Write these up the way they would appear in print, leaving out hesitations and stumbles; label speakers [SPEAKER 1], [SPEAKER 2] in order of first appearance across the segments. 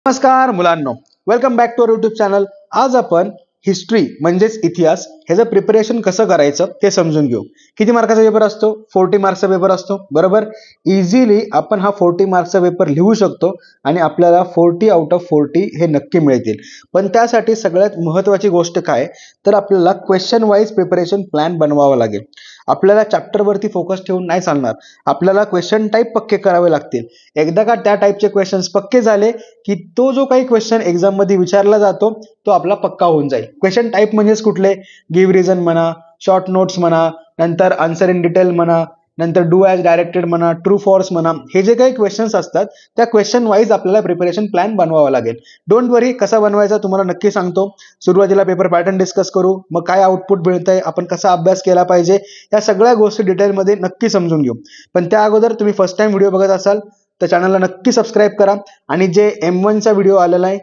[SPEAKER 1] नमस्कार मुलांनो, welcome back to our YouTube channel. आज आपण हिस्ट्री म्हणजेच इतिहास ह्याचं प्रिपरेशन कसं करायचं ते समजून घेऊ. किती मार्काचा पेपर असतो? 40 मार्क्सचा पेपर असतो, बरोबर. इझिली आपण हा 40 मार्क्सचा पेपर लिहू शकतो आणि आपल्याला 40 आउट ऑफ 40 हे नक्की मिळतील. पण त्यासाठी सगळ्यात महत्त्वाची गोष्ट काय तर आपल्याला क्वेश्चन वाईज प्रिपरेशन प्लॅन बनवावा लागेल. आपल्याला चॅप्टरवरती फोकस ठेवून नाही चालणार. आपल्याला क्वेश्चन टाईप पक्के करावे लागतील. एकदा का त्या टाईपचे क्वेश्चन्स पक्के झाले की तो जो काही क्वेश्चन एक्झाम मध्ये विचारला जातो तो आपला पक्का होऊन जाईल. क्वेश्चन टाईप म्हणजेच कुठले? गिव्ह रिझन म्हणा, शॉर्ट नोट्स म्हणा, नंतर आन्सर इन डिटेल म्हणा, नंतर डू ॲज डायरेक्टेड म्हणा, ट्रू फॉल्स म्हणा. हे जे काही क्वेश्चन्स असतात त्या क्वेश्चन वाईज आपल्याला प्रिपरेशन प्लॅन बनवावा लागेल. डोंट वरी, कसा बनवायचा तुम्हाला नक्की सांगतो. सुरुवातीला पेपर पॅटर्न डिस्कस करू, मग काय आउटपुट मिळतंय, आपण कसा अभ्यास केला पाहिजे, या सगळ्या गोष्टी डिटेलमध्ये नक्की समजून घेऊ. पण त्या अगोदर तुम्ही फर्स्ट टाइम व्हिडिओ बघत असाल तर चॅनलला नक्की सबस्क्राईब करा. आणि जे M1 चा व्हिडिओ आलेला आहे,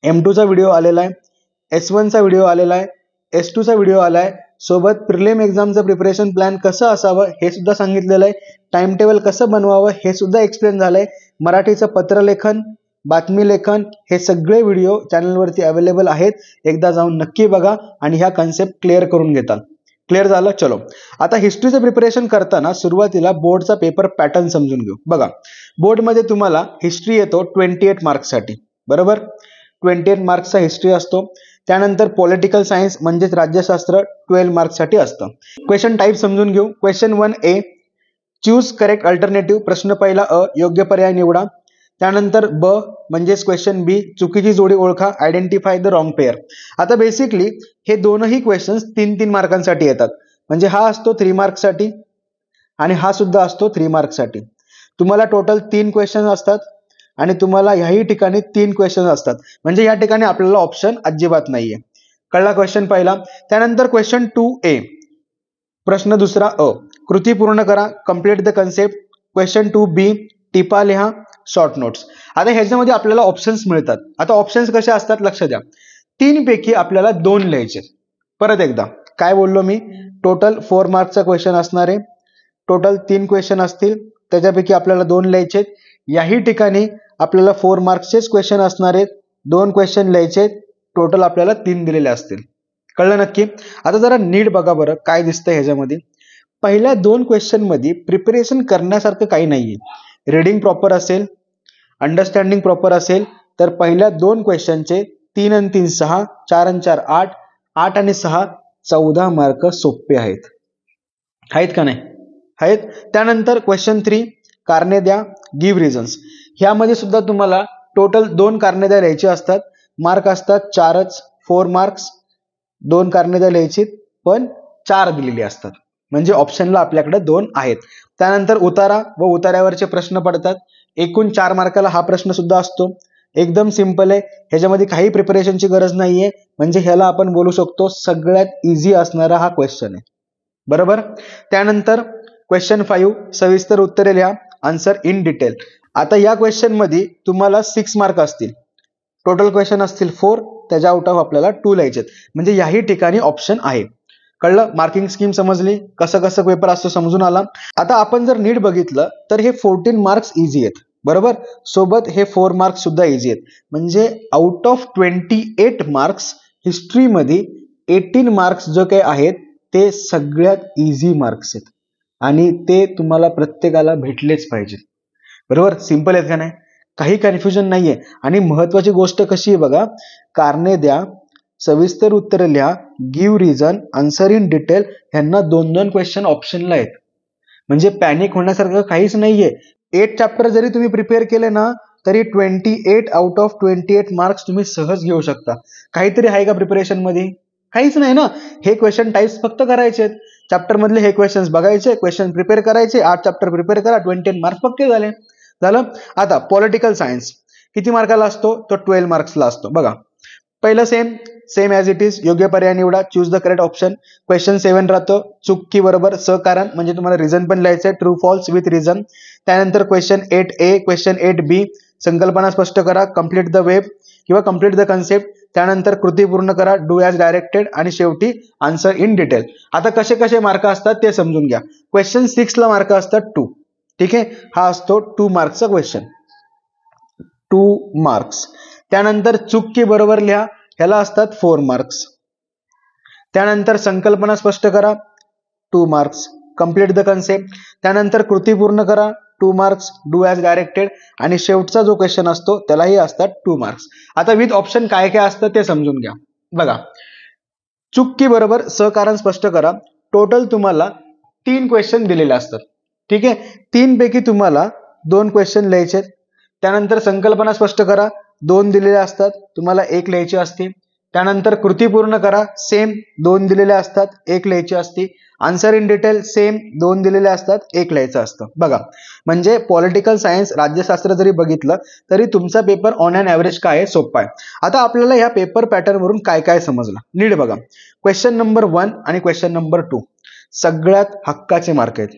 [SPEAKER 1] M2 चा व्हिडिओ आलेला आहे, S1 चा व्हिडिओ आलेला आहे, S2 चा व्हिडिओ आला आहे, सोबत प्रिलिम एक्झामचं प्रिपरेशन प्लॅन कसं असावं हे सुद्धा सांगितलेलं आहे. टाइम टेबल कसं बनवावं हे सुद्धा एक्सप्लेन झालंय. मराठीचं पत्रलेखन, बातमी लेखन हे सगळे व्हिडिओ चॅनलवरती अवेलेबल आहेत. एकदा जाऊन नक्की बघा आणि ह्या कन्सेप्ट क्लिअर करून घेता. क्लिअर झालं? चलो, आता हिस्ट्रीचं प्रिपरेशन करताना सुरुवातीला बोर्डचा पेपर पॅटर्न समजून घेऊ. बघा, बोर्डमध्ये तुम्हाला हिस्ट्री येतो 28 मार्क्ससाठी, बरोबर. 28 मार्क्सचा हिस्ट्री असतो. त्यानंतर पॉलिटिकल सायन्स म्हणजेच राज्यशास्त्र 12 मार्क्ससाठी असतं. क्वेश्चन टाईप समजून घेऊ. Question 1A, choose correct alternative. प्रश्न पहिला अ, योग्य पर्याय निवडा. त्यानंतर ब म्हणजेच क्वेश्चन बी, चुकीची जोडी ओळखा, आयडेंटिफाय द रॉंग पेअर. आता बेसिकली हे दोनही क्वेश्चन्स 3-3 मार्कांसाठी येतात. म्हणजे हा असतो 3 मार्क्ससाठी आणि हा सुद्धा असतो 3 मार्क्ससाठी. तुम्हाला टोटल 3 क्वेश्चन असतात आणि तुम्हाला ह्याही ठिकाणी 3 क्वेश्चन असतात. म्हणजे या ठिकाणी आपल्याला ऑप्शन अजिबात नाहीये. कळला क्वेश्चन पहिला. त्यानंतर क्वेश्चन 2A, प्रश्न दुसरा अ, कृती पूर्ण करा, complete the concept. Question 2B, टिपा लिहा, शॉर्ट नोट्स. आता ह्याच्यामध्ये आपल्याला ऑप्शन्स मिळतात. आता ऑप्शन्स कसे असतात लक्ष द्या. 3 पैकी आपल्याला 2 लिहायचे. परत एकदा काय बोललो मी? टोटल 4 मार्क्सचा क्वेश्चन असणार आहे. टोटल 3 क्वेश्चन असतील, त्याच्यापैकी आपल्याला 2 लिहायचे. याही ठिकाणी आपल्याला 4 मार्क्सचेच क्वेश्चन असणार आहेत. 2 क्वेश्चन लिहायचे. टोटल आपल्याला 3 दिलेले असतील. कळलं नक्की? आता जरा नीट बघा बरं काय दिसतंय ह्याच्यामध्ये. पहिल्या 2 क्वेश्चन मध्ये प्रिपरेशन करण्यासारखं काही नाहीये. रीडिंग प्रॉपर असेल, अंडरस्टँडिंग प्रॉपर असेल तर पहिल्या 2 क्वेश्चनचे 3 आणि 3 6, 4 आणि 4 8, 8 आणि 6 14 मार्क सोपे आहेत. आहेत का नाही? आहेत. त्यानंतर क्वेश्चन 3, कारणे द्या, गिव्ह रिझन्स. ह्यामध्ये सुद्धा तुम्हाला टोटल 2 कारणे द्या लिहायची असतात. मार्क असतात 4च, 4 मार्क्स. 2 कारणे द्या लिहायची पण 4 दिलेली असतात. म्हणजे ऑप्शनला आपल्याकडे 2 आहेत. त्यानंतर उतारा व उतार्यावरचे प्रश्न पडतात. एकूण 4 मार्काला हा प्रश्न सुद्धा असतो. एकदम सिंपल आहे. ह्याच्यामध्ये काही प्रिपरेशनची गरज नाहीये. म्हणजे ह्याला आपण बोलू शकतो सगळ्यात इझी असणारा हा क्वेश्चन आहे, बरोबर. त्यानंतर क्वेश्चन 5, सविस्तर उत्तरे लिहा, आन्सर इन डिटेल. आता या क्वेश्चन मध्ये तुम्हाला 6 मार्क असतील. टोटल क्वेश्चन असतील 4, त्याच्या आउट ऑफ आपल्याला 2 लिहायचे. म्हणजे याही ठिकाणी ऑप्शन आहे. कळलं? मार्किंग स्कीम समजली, कसं कसं पेपर असतो समजून आला. आता आपण जर नीट बघितलं तर हे 14 मार्क्स इझी आहेत, बरोबर. सोबत हे 4 मार्क्स सुद्धा इझी आहेत. म्हणजे आउट ऑफ 28 मार्क्स हिस्ट्रीमध्ये 18 मार्क्स जो काही आहेत ते सगळ्यात इझी मार्क्स आहेत आणि ते तुम्हाला प्रत्येकाला भेटलेच पाहिजे, बरोबर. सिंपल आहेत का नाही? काही कन्फ्युजन नाहीये. आणि महत्वाची गोष्ट कशी आहे बघा, कारणे द्या, सविस्तर उत्तर लिहा, give reason, answer in detail, ह्यांना 2-2 क्वेश्चन ऑप्शनला आहेत. म्हणजे पॅनिक होण्यासारखं काहीच नाहीये. 8 चॅप्टर जरी तुम्ही प्रिपेअर केले ना तरी 28 आउट ऑफ 28 मार्क्स तुम्ही सहज घेऊ शकता. काहीतरी आहे का प्रिपरेशन मध्ये? काहीच नाही ना. हे क्वेश्चन टाइप्स फक्त करायचे आहेत. चॅप्टर मधले हे क्वेश्चन्स बघायचे, क्वेश्चन प्रिपेअर करायचे, 8 चॅप्टर प्रिपेअर करा, 28 मार्क्स पक्के झाले. झालं. आता पॉलिटिकल सायन्स किती मार्काला असतो? तो 12 मार्क्सला असतो. बघा, पहिलं सेम ॲज इट इज, योग्य पर्याय निवडा, choose the correct option. Question 7 राहतो चूक की बरोबर, सहकारण म्हणजे तुम्हाला रिझन पण लिहायचं आहे, ट्रू फॉल्स विथ रिझन. त्यानंतर क्वेश्चन 8A, क्वेश्चन 8B, संकल्पना स्पष्ट करा, कम्प्लीट द वेब किंवा कम्प्लीट द कन्सेप्ट. त्यानंतर कृती पूर्ण करा, डू ॲज डायरेक्टेड. आणि शेवटी आन्सर इन डिटेल. आता कसे कसे मार्क असतात ते समजून घ्या. क्वेश्चन 6 ला मार्क असतात 2. ठीक आहे, हा असतो 2 मार्क्सचा क्वेश्चन. 2 मार्क्स. त्यानंतर चूक की बरोबर लिहा, ह्याला असतात 4 मार्क्स. त्यानंतर संकल्पना स्पष्ट करा 2 मार्क्स. Complete the concept. त्यानंतर कृती पूर्ण करा 2 मार्क्स. Do as directed. आणि शेवटचा जो क्वेश्चन असतो त्यालाही असतात 2 मार्क्स. आता विथ ऑप्शन काय काय असतं ते समजून घ्या. बघा, चूक की बरोबर सहकारण स्पष्ट करा. टोटल तुम्हाला 3 क्वेश्चन दिलेले असतात. ठीक आहे, 3 पैकी तुम्हाला 2 क्वेश्चन लिहायचे. त्यानंतर संकल्पना स्पष्ट करा, 2 दिलेले असतात, तुम्हाला 1 लिहायची असते. त्यानंतर कृती पूर्ण करा, सेम 2 दिलेले असतात, 1 लिहायची असते. आन्सर इन डिटेल सेम 2 दिलेले असतात, 1 लिहायचं असतं. बघा, म्हणजे पॉलिटिकल सायन्स राज्यशास्त्र जरी बघितलं तरी तुमचा पेपर ऑन अँड ॲव्हरेज काय आहे, सोपा आहे. आता आपल्याला ह्या पेपर पॅटर्न वरून काय काय समजलं नीट बघा. क्वेश्चन नंबर 1 आणि क्वेश्चन नंबर 2 सगळ्यात हक्काचे मार्क आहेत.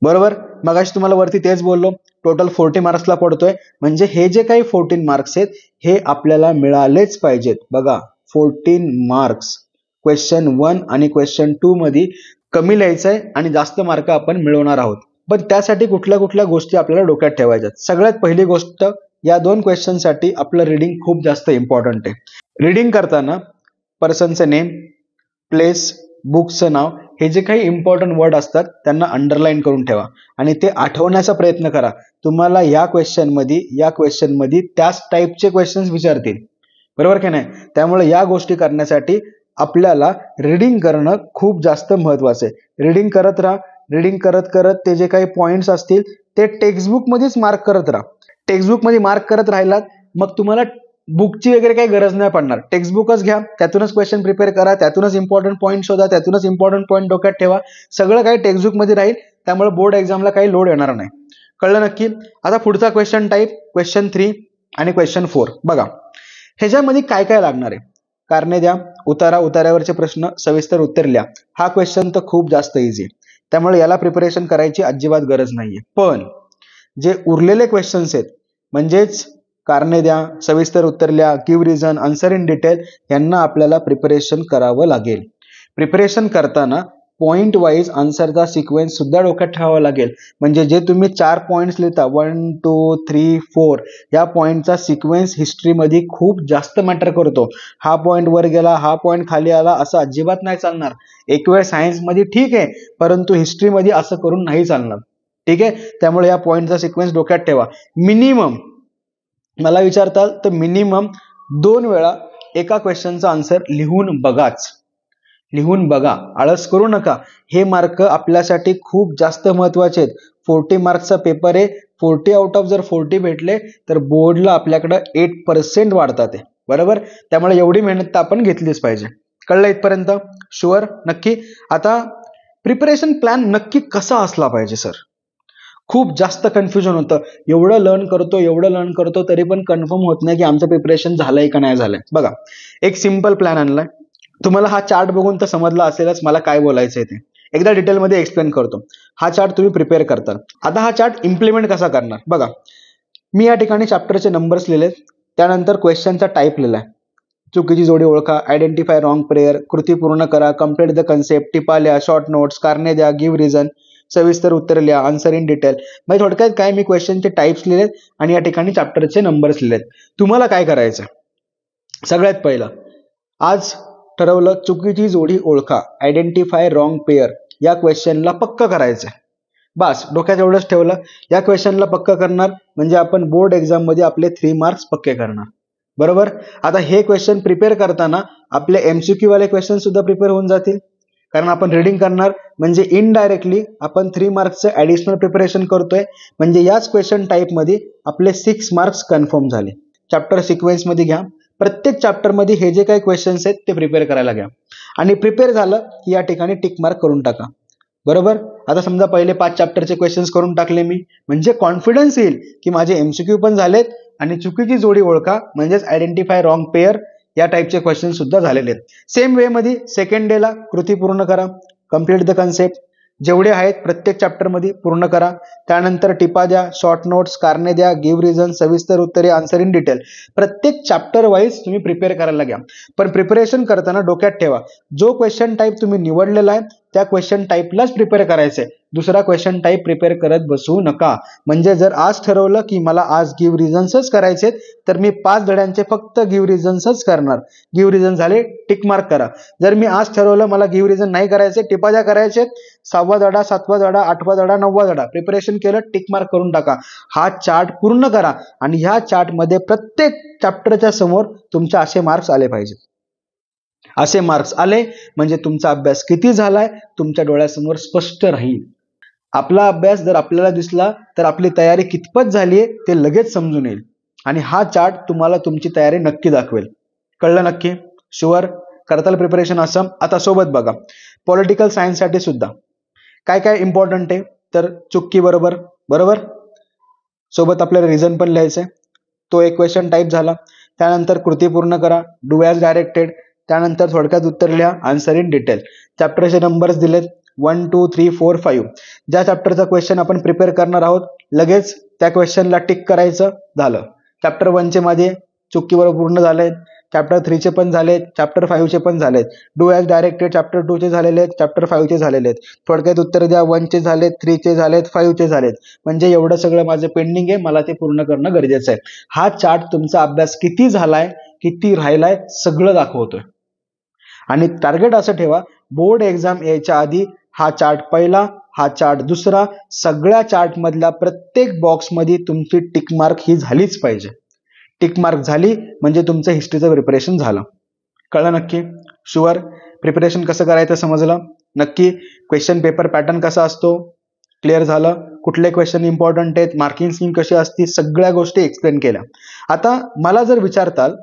[SPEAKER 1] बरोबर, मगाशी तुम्हाला वरती तेच बोललो, टोटल 40 मार्क्सला पडतोय, म्हणजे हे जे काही 14 मार्क्स आहेत हे आपल्याला मिळालेच पाहिजेत. बघा, 14 मार्क्स क्वेश्चन 1 आणि क्वेश्चन 2 मध्ये कमी लिहायचं आहे आणि जास्त मार्क आपण मिळवणार आहोत. पण त्यासाठी कुठल्या कुठल्या गोष्टी आपल्याला डोक्यात ठेवायच्यात. सगळ्यात पहिली गोष्ट, या 2 क्वेश्चनसाठी आपलं रीडिंग खूप जास्त इम्पॉर्टंट आहे. रीडिंग करताना पर्सनचं नेम, प्लेस, बुकचं नाव, हे जे काही इम्पॉर्टंट वर्ड असतात त्यांना अंडरलाईन करून ठेवा आणि ते आठवण्याचा प्रयत्न करा. तुम्हाला या क्वेश्चनमध्ये त्याच टाईपचे क्वेश्चन्स विचारतील. बरोबर की नाही? त्यामुळे या गोष्टी करण्यासाठी आपल्याला रीडिंग करणं खूप जास्त महत्वाचं आहे. रीडिंग करत राहा. रीडिंग करत करत ते जे काही पॉइंट्स असतील ते टेक्स्टबुक मध्येच मार्क करत राहा. टेक्स्टबुक मध्ये मार्क करत राहिलात मग तुम्हाला बुकची वगैरे काही गरज नाही पडणार. टेक्स्टबुकच घ्या, त्यातूनच क्वेश्चन प्रिपेअर करा, त्यातूनच इम्पॉर्टंट पॉईंट शोधा, त्यातूनच इम्पॉर्टंट पॉईंट डोक्यात ठेवा. सगळं काही टेक्स्टबुक मध्ये राहील, त्यामुळे बोर्ड एक्झामला काही लोड येणार नाही. कळलं नक्की? आता पुढचा क्वेश्चन टाईप क्वेश्चन 3 आणि क्वेश्चन 4 बघा. ह्याच्यामध्ये काय काय लागणार आहे? कारणे द्या, उतार्यावरचे प्रश्न, सविस्तर उत्तर लिहा. हा क्वेश्चन तर खूप जास्त इझी आहे, त्यामुळे याला प्रिपरेशन करायची अजिबात गरज नाहीये. पण जे उरलेले क्वेश्चन्स आहेत, म्हणजेच कारणे द्या, सविस्तर उत्तर लिहा, give reason, answer in detail, यांना आपल्याला प्रिपरेशन करावं लागेल. प्रिपरेशन करताना पॉइंट वाईज आन्सरचा सिक्वेन्स सुद्धा डोक्यात ठेवावा लागेल. म्हणजे जे तुम्ही 4 पॉइंट्स लिहिता 1 2 3 4, या पॉइंटचा सिक्वेन्स हिस्ट्रीमध्ये खूप जास्त मॅटर करतो. हा पॉइंट वर गेला, हा पॉइंट खाली आला, असं अजिबात नाही चालणार. एक वेळ सायन्समध्ये ठीक आहे, परंतु हिस्ट्रीमध्ये असं करून नाही चालणार. ठीक आहे, त्यामुळे या पॉइंटचा सिक्वेन्स डोक्यात ठेवा. मिनिमम मला विचारताल तर मिनिमम 2 वेळा एका क्वेश्चनचा आन्सर लिहून बघाच. लिहून बघा, आळस करू नका. हे मार्क आपल्यासाठी खूप जास्त महत्वाचे आहेत. 40 मार्क्सचा पेपर आहे. 40 आउट ऑफ जर 40 भेटले तर बोर्डला आपल्याकडे 8% वाढतात. बरोबर, त्यामुळे एवढी मेहनत तर आपण घेतलीच पाहिजे. कळलं इथपर्यंत? शुअर? नक्की? आता प्रिपरेशन प्लॅन नक्की कसा असला पाहिजे सर? खूप जास्त कन्फ्युजन होतं. एवढं लर्न करतो तरी पण कन्फर्म होत नाही की आमचं प्रिपरेशन झालंय का नाही झालंय. बघा, एक सिंपल प्लॅन आणलाय. तुम्हाला हा चार्ट बघून तर समजला असेलच मला काय बोलायचंय ते. एकदा डिटेलमध्ये एक्सप्लेन करतो. हा चार्ट तुम्ही प्रिपेअर करता. आता हा चार्ट इम्प्लिमेंट कसा करणार बघा. मी या ठिकाणी चॅप्टरचे नंबर्स लिहिलेत, त्यानंतर क्वेश्चनचा टाईप लिहिलाय. चुकीची जोडी ओळखा, आयडेंटिफाय रॉंग प्रेयर, कृती पूर्ण करा, कम्प्लीट द कन्सेप्ट, टिपा लिहा, शॉर्ट नोट्स, कारणे द्या, गिव्ह रिझन, सविस्तर उत्तर लिहा, आन्सर इन डिटेल. म्हणजे थोडक्यात काय, मी क्वेश्चनचे टाइप्स लिहिलेत आणि या ठिकाणी चॅप्टरचे नंबर्स लिहिलेत. तुम्हाला काय करायचं? सगळ्यात पहिलं आज ठरवलं, चुकीची जोडी ओळखा, आयडेंटिफाय रॉंग पेअर, या क्वेश्चनला पक्क करायचं. बस, डोक्यात एवढंच ठेवलं. या क्वेश्चनला पक्क करणार म्हणजे आपण बोर्ड एक्झाम मध्ये आपले 3 मार्क्स पक्के करणार. बरोबर. आता हे क्वेश्चन प्रिपेअर करताना आपले एमसीक्यू वाले क्वेश्चन सुद्धा प्रिपेअर होऊन जातील, कारण आपण रीडिंग करणार. म्हणजे इनडायरेक्टली आपण 3 मार्क्सचं ऍडिशनल प्रिपरेशन करतोय. म्हणजे याच क्वेश्चन टाईप मध्ये आपले 6 मार्क्स कन्फर्म झाले. चॅप्टर सिक्वेन्स मध्ये घ्या. प्रत्येक चॅप्टर मध्ये हे जे काही क्वेश्चन्स आहेत ते प्रिपेअर करायला घ्या आणि प्रिपेअर झालं की या ठिकाणी टिक मार्क करून टाका. बरोबर. आता समजा पहिले 5 चॅप्टरचे क्वेश्चन्स करून टाकले मी, म्हणजे कॉन्फिडन्स येईल की माझे एमसीक्यू पण झालेत आणि चुकीची जोडी ओळखा म्हणजेच आयडेंटिफाय रॉंग पेअर या टाईपचे क्वेश्चन सुद्धा झालेले आहेत. सेम वे मध्ये सेकंड डेला कृती पूर्ण करा, कम्प्लीट द कन्सेप्ट, जेवढे आहेत प्रत्येक चॅप्टर मध्ये पूर्ण करा. त्यानंतर टिपा द्या, शॉर्ट नोट्स, कारणे द्या, गिव्ह रिझन, सविस्तर उत्तरे, आन्सर इन डिटेल. प्रत्येक चॅप्टर वाईज तुम्ही प्रिपेअर करायला घ्या. पण प्रिपरेशन करताना डोक्यात ठेवा, जो क्वेश्चन टाईप तुम्ही निवडलेला आहे त्या क्वेश्चन टाईपलाच प्रिपेअर करायचंय. दुसरा क्वेश्चन टाईप प्रिपेअर करत बसू नका. म्हणजे जर आज ठरवलं की मला आज गिव्ह रिझन्सच करायचे तर मी 5 धड्यांचे फक्त गिव्ह रिझन्सच करणार. गिव्ह रिझन झाले, टिक मार्क करा. जर मी आज ठरवलं मला गिव्ह रिझन नाही करायचे, टिपा द्या करायचे, 6वा धडा, 7वा धडा, 8वा धडा, 9वा धडा प्रिपरेशन केलं, टिक मार्क करून टाका. हा चार्ट पूर्ण करा आणि ह्या चार्ट मध्ये प्रत्येक चॅप्टरच्या समोर तुमच्या असे मार्क्स आले पाहिजे. असे मार्क्स आले म्हणजे तुमचा अभ्यास किती झालाय तुमच्या डोळ्यासमोर स्पष्ट राहील. आपला अभ्यास जर आपल्याला दिसला तर आपली तयारी कितपत झालीये ते लगेच समजून येईल. आणि हा चार्ट तुम्हाला तुमची तयारी नक्की दाखवेल. कळलं नक्की? शुअर? करताल प्रिपरेशन असं? आता सोबत बघा, पॉलिटिकल सायन्स साठी सुद्धा काय काय इम्पॉर्टंट आहे तर चुक्की बरोबर, बरोबर सोबत आपल्याला रिझन पण लिहायचंय. तो एक क्वेश्चन टाईप झाला. त्यानंतर कृती पूर्ण करा, डू ॲज डायरेक्टेड. त्यानंतर थोडक्यात उत्तर लिहा, आन्सर इन डिटेल. चॅप्टरचे नंबर्स दिलेत 1, 2, 3, 4, 5. ज्या चॅप्टरचा क्वेश्चन आपण प्रिपेअर करणार आहोत लगेच त्या क्वेश्चनला टिक करायचं, झालं. चॅप्टर 1 चे माझे चुक्की बरोबर पूर्ण झालेत, चॅप्टर 3 चे पण झालेत, चॅप्टर 5 चे पण झालेत. डू ॲज डायरेक्टेड चॅप्टर 2 चे झालेले आहेत, चॅप्टर 5 चे झालेले आहेत. थोडक्यात उत्तर द्या, 1 चे झालेत, 3 चे झालेत, 5 चे झालेत. म्हणजे एवढं सगळं माझं पेंडिंग आहे, मला ते पूर्ण करणं गरजेचं आहे. हा चार्ट तुमचा अभ्यास किती झालाय, किती राहिलाय सगळं दाखवतोय. आणि टार्गेट असं ठेवा, बोर्ड एक्झाम यायच्या आधी हा चार्ट पहिला, हा चार्ट दुसरा, सगळ्या चार्ट मधल्या प्रत्येक बॉक्स मध्ये तुमची टिक मार्क ही झालीच पाहिजे. टिक मार्क झाली म्हणजे तुमचं हिस्ट्रीचं प्रिपरेशन झालं. कळलं नक्की? शुअर? प्रिपरेशन कसं करायचं समजलं नक्की? क्वेश्चन पेपर पॅटर्न कसा असतो क्लिअर झालं? कुठले क्वेश्चन इम्पॉर्टंट आहेत, मार्किंग स्कीम कशी असते, सगळ्या गोष्टी एक्सप्लेन केल्या. आता मला जर विचारताल,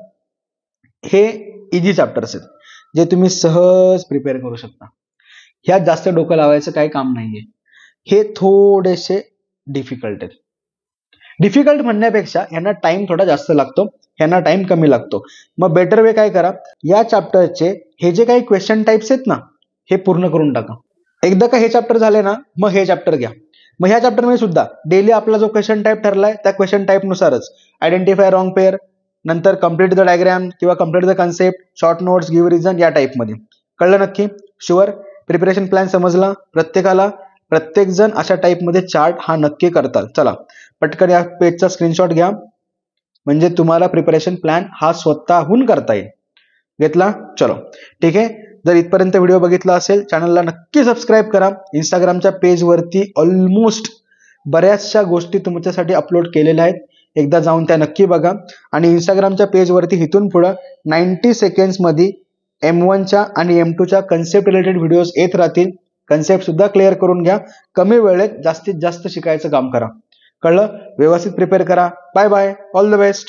[SPEAKER 1] हे इझी चॅप्टर्स आहेत जे तुम्ही सहज प्रिपेअर करू शकता. ह्यात जास्त डोकं लावायचं काही काम नाहीये. हे थोडेसे डिफिकल्ट आहेत. डिफिकल्ट म्हणण्यापेक्षा यांना टाइम थोडा जास्त लागतो, यांना टाइम कमी लागतो. मग बेटर वे काय करा, या चॅप्टरचे हे जे काही क्वेश्चन टाइप्स आहेत ना हे पूर्ण करून टाका. एकदा का हे चॅप्टर झाले ना मग हे चॅप्टर घ्या. मग ह्या चॅप्टरमध्ये सुद्धा डेली आपला जो क्वेश्चन टाइप ठरलाय त्या क्वेश्चन टाइप नुसारच आयडेंटिफाय रॉंग पेअर, नंतर कम्प्लीट द डायग्राम किंवा complete the concept, short notes, give reason या टाइप मध्ये. कळलं नक्की? शुअर? प्रिपरेशन प्लॅन समजला प्रत्येकाला? प्रत्येक जण अशा टाइप मध्ये चार्ट हा नक्की करताल. चला पटकन या पेजचा स्क्रीनशॉट घ्या म्हणजे तुम्हाला प्रिपरेशन प्लॅन हा स्वतःहून करता येईल. घेतला? चलो ठीक आहे. जर इथपर्यंत व्हिडिओ बघितला असेल चॅनलला नक्की सबस्क्राईब करा. इंस्टाग्रामच्या पेजवरती ऑलमोस्ट बऱ्याचशा गोष्टी तुमच्यासाठी अपलोड केलेल्या आहेत, एकदा जाऊन त्या नक्की बघा. आणि इंस्टाग्रामच्या पेजवरती इथून पुढे 90 सेकंड्स मध्ये M1च्या आणि M2च्या कन्सेप्ट रिलेटेड व्हिडिओज येत राहतील. कन्सेप्ट सुद्धा क्लिअर करून घ्या. कमी वेळेत जास्तीत जास्त शिकायचं काम करा. कळलं? व्यवस्थित प्रिपेअर करा. Bye bye, all the best.